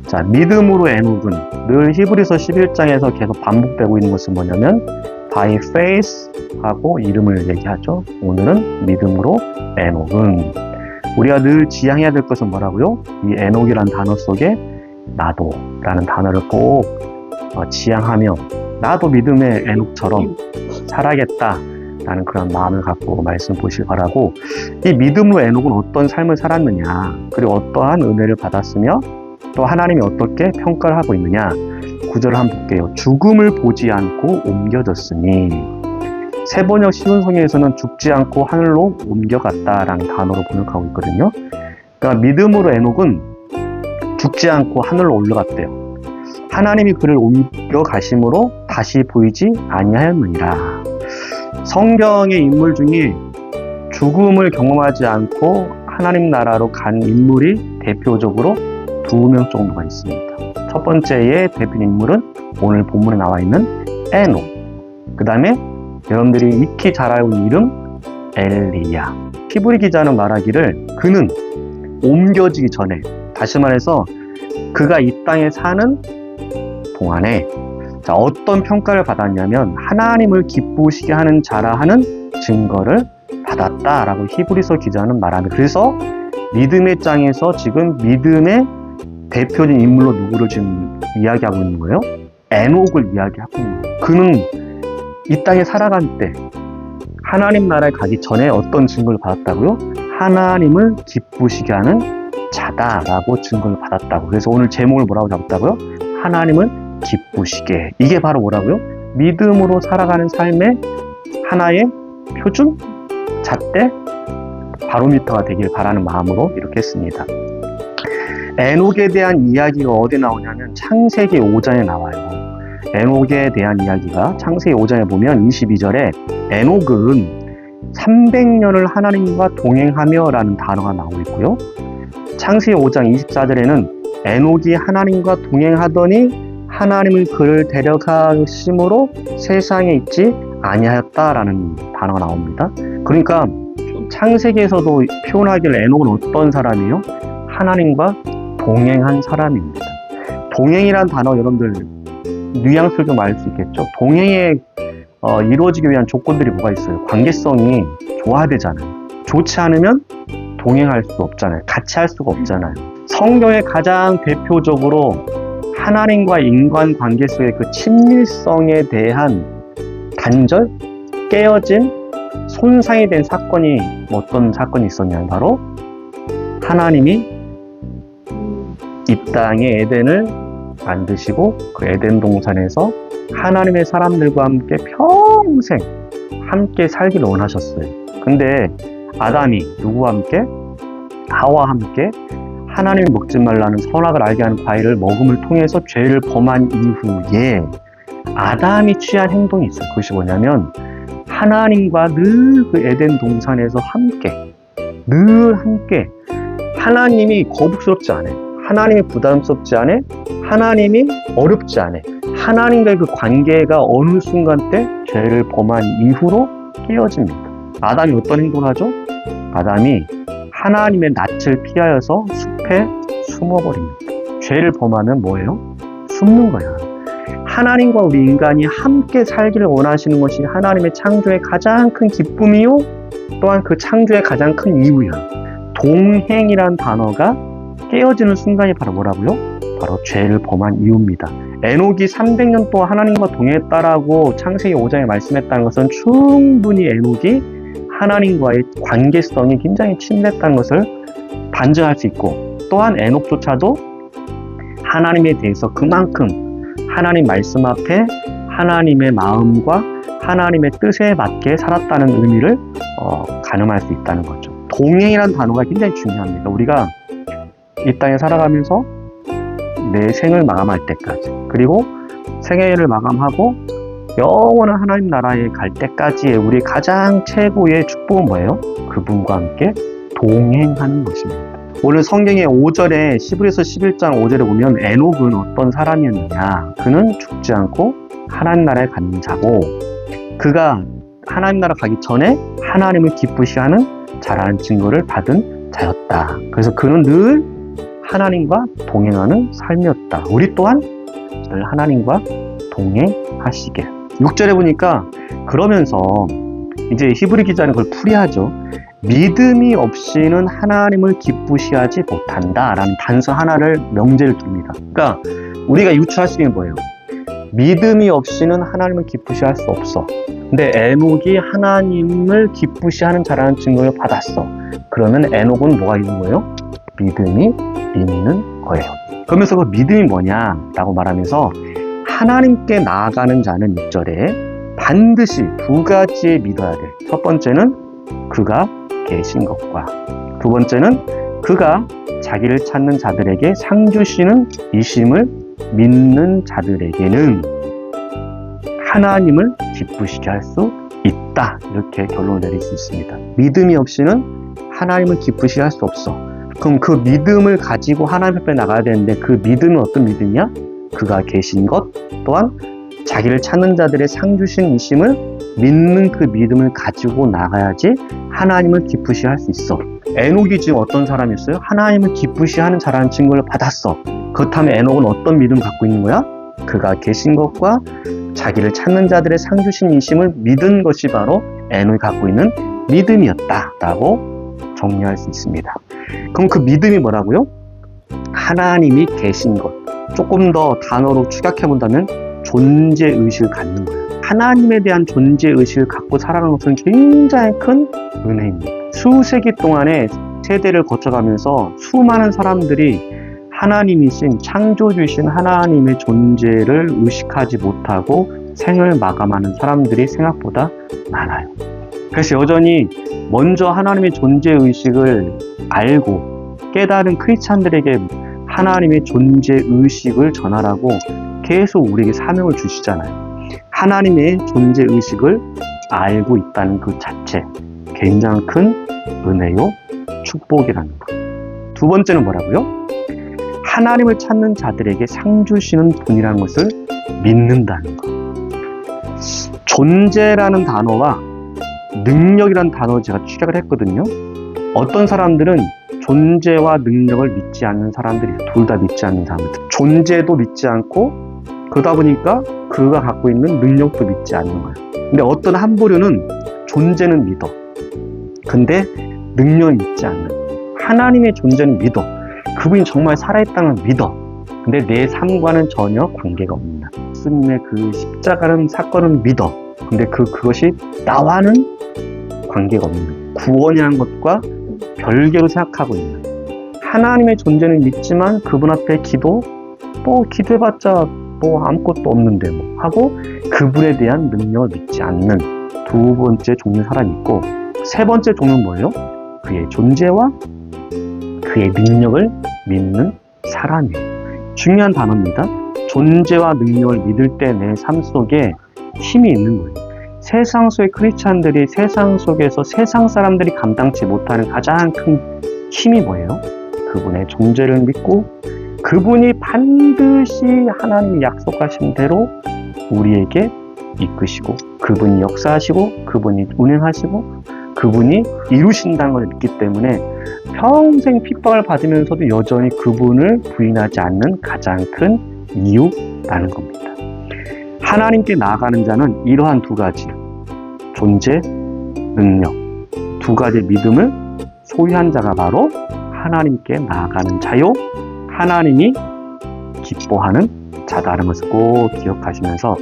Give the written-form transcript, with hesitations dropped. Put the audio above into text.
자, 믿음으로 에녹은 늘 히브리서 11장에서 계속 반복되고 있는 것은 뭐냐면 by faith 하고 이름을 얘기하죠. 오늘은 믿음으로 에녹은, 우리가 늘 지향해야 될 것은 뭐라고요? 이 에녹이라는 단어 속에 나도 라는 단어를 꼭 지향하며 나도 믿음의 에녹처럼 살아야겠다 라는 그런 마음을 갖고 말씀 보시기 바라고, 이 믿음으로 에녹은 어떤 삶을 살았느냐, 그리고 어떠한 은혜를 받았으며 또 하나님이 어떻게 평가를 하고 있느냐. 9절을 한번 볼게요. 죽음을 보지 않고 옮겨졌으니, 세번역 시운성에서는 죽지 않고 하늘로 옮겨갔다라는 단어로 번역하고 있거든요. 그러니까 믿음으로 에녹은 죽지 않고 하늘로 올라갔대요. 하나님이 그를 옮겨가심으로 다시 보이지 아니하였느니라. 성경의 인물 중에 죽음을 경험하지 않고 하나님 나라로 간 인물이 대표적으로 2명 정도가 있습니다. 첫 번째의 대표 인물은 오늘 본문에 나와 있는 에녹, 그 다음에 여러분들이 익히 잘 알고 있는 이름 엘리야. 히브리 기자는 말하기를 그는 옮겨지기 전에, 다시 말해서 그가 이 땅에 사는 동안에 어떤 평가를 받았냐면 하나님을 기쁘시게 하는 자라 하는 증거를 받았다라고 히브리서 기자는 말합니다. 그래서 믿음의 장에서 지금 믿음의 대표적인 인물로 누구를 지금 이야기하고 있는 거예요? 에녹을 이야기하고 있는 거예요. 그는 이 땅에 살아갈 때 하나님 나라에 가기 전에 어떤 증거를 받았다고요? 하나님을 기쁘시게 하는 자다라고 증거를 받았다고. 그래서 오늘 제목을 뭐라고 잡았다고요? 하나님을 기쁘시게. 이게 바로 뭐라고요? 믿음으로 살아가는 삶의 하나의 표준, 잣대, 바로미터가 되길 바라는 마음으로 이렇게 했습니다. 에녹에 대한 이야기가 어디 나오냐면 창세기 5장에 나와요. 에녹에 대한 이야기가 창세기 5장에 보면 22절에 에녹은 300년을 하나님과 동행하며 라는 단어가 나오고 있고요. 창세기 5장 24절에는 에녹이 하나님과 동행하더니 하나님은 그를 데려가심으로 세상에 있지 아니하였다라는 단어가 나옵니다. 그러니까 창세기에서도 표현하기를 에녹은 어떤 사람이에요? 하나님과 동행한 사람입니다. 동행이란 단어 여러분들 뉘앙스를 좀 알 수 있겠죠? 동행에 이루어지기 위한 조건들이 뭐가 있어요? 관계성이 좋아야 되잖아요. 좋지 않으면 동행할 수 없잖아요. 같이 할 수가 없잖아요. 성경에 가장 대표적으로 하나님과 인간 관계 속의 그 친밀성에 대한 단절, 깨어짐, 손상이 된 사건이 어떤 사건이 있었냐면 바로 하나님이 이 땅에 에덴을 만드시고 그 에덴 동산에서 하나님의 사람들과 함께 평생 함께 살기를 원하셨어요. 근데 아담이 누구와 함께? 하와와 함께 하나님이 먹지 말라는 선악을 알게 하는 과일을 먹음을 통해서 죄를 범한 이후에 아담이 취한 행동이 있어요. 그것이 뭐냐면 하나님과 늘 그 에덴 동산에서 늘 함께 하나님이 거북스럽지 않아요. 하나님이 부담스럽지 않아, 하나님이 어렵지 않아. 하나님과의 그 관계가 어느 순간 때 죄를 범한 이후로 깨어집니다. 아담이 어떤 행동을 하죠? 아담이 하나님의 낯을 피하여서 숲에 숨어버립니다. 죄를 범하면 뭐예요? 숨는 거야. 하나님과 우리 인간이 함께 살기를 원하시는 것이 하나님의 창조의 가장 큰 기쁨이요, 또한 그 창조의 가장 큰 이유야. 동행이란 단어가 깨어지는 순간이 바로 뭐라고요? 바로 죄를 범한 이유입니다. 에녹이 300년 동안 하나님과 동행했다라고 창세기 5장에 말씀했다는 것은 충분히 에녹이 하나님과의 관계성이 굉장히 친밀했다는 것을 반증할 수 있고, 또한 에녹조차도 하나님에 대해서 그만큼 하나님 말씀 앞에 하나님의 마음과 하나님의 뜻에 맞게 살았다는 의미를 가늠할 수 있다는 거죠. 동행이라는 단어가 굉장히 중요합니다. 우리가 이 땅에 살아가면서 내 생을 마감할 때까지, 그리고 생애를 마감하고 영원한 하나님 나라에 갈 때까지의 우리 가장 최고의 축복은 뭐예요? 그분과 함께 동행하는 것입니다. 오늘 성경의 5절에 히브리서 11장 5절에 보면 에녹은 어떤 사람이었느냐? 그는 죽지 않고 하나님 나라에 간 자고, 그가 하나님 나라 가기 전에 하나님을 기쁘시 하는 자라는 증거를 받은 자였다. 그래서 그는 늘 하나님과 동행하는 삶이었다. 우리 또한 늘 하나님과 동행하시게. 6절에 보니까 그러면서 이제 히브리 기자는 그걸 풀이하죠. 믿음이 없이는 하나님을 기쁘시하지 못한다 라는 단서 하나를 명제를 둡니다. 그러니까 우리가 유추할 수 있는 뭐예요? 믿음이 없이는 하나님을 기쁘시할 수 없어. 근데 에녹이 하나님을 기쁘시하는 자라는 증거를 받았어. 그러면 에녹은 뭐가 있는 거예요? 믿음이 있는 거예요. 그러면서 그 믿음이 뭐냐라고 말하면서 하나님께 나아가는 자는 6절에 반드시 두 가지에 믿어야 돼. 첫 번째는 그가 계신 것과 두 번째는 그가 자기를 찾는 자들에게 상 주시는 이심을 믿는 자들에게는 하나님을 기쁘시게 할 수 있다. 이렇게 결론을 내릴 수 있습니다. 믿음이 없이는 하나님을 기쁘시게 할 수 없어. 그럼 그 믿음을 가지고 하나님 앞에 나가야 되는데 그 믿음은 어떤 믿음이야? 그가 계신 것 또한 자기를 찾는 자들의 상 주신 이심을 믿는 그 믿음을 가지고 나가야지 하나님을 기쁘시게 할 수 있어. 에녹이 지금 어떤 사람이었어요? 하나님을 기쁘시하는 자라는 증거를 받았어. 그렇다면 에녹은 어떤 믿음을 갖고 있는 거야? 그가 계신 것과 자기를 찾는 자들의 상 주신 이심을 믿은 것이 바로 에녹이 갖고 있는 믿음이었다 라고 정리할 수 있습니다. 그럼 그 믿음이 뭐라고요? 하나님이 계신 것. 조금 더 단어로 축약해 본다면 존재의식을 갖는 거예요. 하나님에 대한 존재의식을 갖고 살아가는 것은 굉장히 큰 은혜입니다. 수세기 동안에 세대를 거쳐가면서 수많은 사람들이 하나님이신 창조주이신 하나님의 존재를 의식하지 못하고 생을 마감하는 사람들이 생각보다 많아요. 그래서 여전히 먼저 하나님의 존재의식을 알고 깨달은 크리스찬들에게 하나님의 존재의식을 전하라고 계속 우리에게 사명을 주시잖아요. 하나님의 존재의식을 알고 있다는 그 자체 굉장히 큰 은혜요 축복이라는 것. 두 번째는 뭐라고요? 하나님을 찾는 자들에게 상 주시는 분이라는 것을 믿는다는 것. 존재라는 단어와 능력이라는 단어를 제가 취약을 했거든요. 어떤 사람들은 존재와 능력을 믿지 않는 사람들이 둘 다 믿지 않는 사람들. 존재도 믿지 않고 그러다 보니까 그가 갖고 있는 능력도 믿지 않는 거예요. 근데 어떤 한 부류는 존재는 믿어. 근데 능력을 믿지 않는 거예요. 하나님의 존재는 믿어. 그분이 정말 살아있다는 걸 믿어. 근데 내 삶과는 전혀 관계가 없는 예수님의 그 십자가는 사건은 믿어. 근데 그것이 나와는 관계가 없는 구원이라는 것과 별개로 생각하고 있는 하나님의 존재는 믿지만 그분 앞에 기도해봤자 아무것도 없는데 하고 그분에 대한 능력을 믿지 않는 두 번째 종류 사람이 있고 세 번째 종류는 뭐예요? 그의 존재와 그의 능력을 믿는 사람이에요. 중요한 단어입니다. 존재와 능력을 믿을 때 내 삶 속에 힘이 있는 거예요. 세상 속의 크리스찬들이 세상 속에서 세상 사람들이 감당치 못하는 가장 큰 힘이 뭐예요? 그분의 존재를 믿고 그분이 반드시 하나님이 약속하신 대로 우리에게 이끄시고 그분이 역사하시고 그분이 운행하시고 그분이 이루신다는 걸 믿기 때문에 평생 핍박을 받으면서도 여전히 그분을 부인하지 않는 가장 큰 이유라는 겁니다. 하나님께 나아가는 자는 이러한 두 가지 존재, 능력 두 가지 믿음을 소유한 자가 바로 하나님께 나아가는 자요 하나님이 기뻐하는 자다라는 것을 꼭 기억하시면서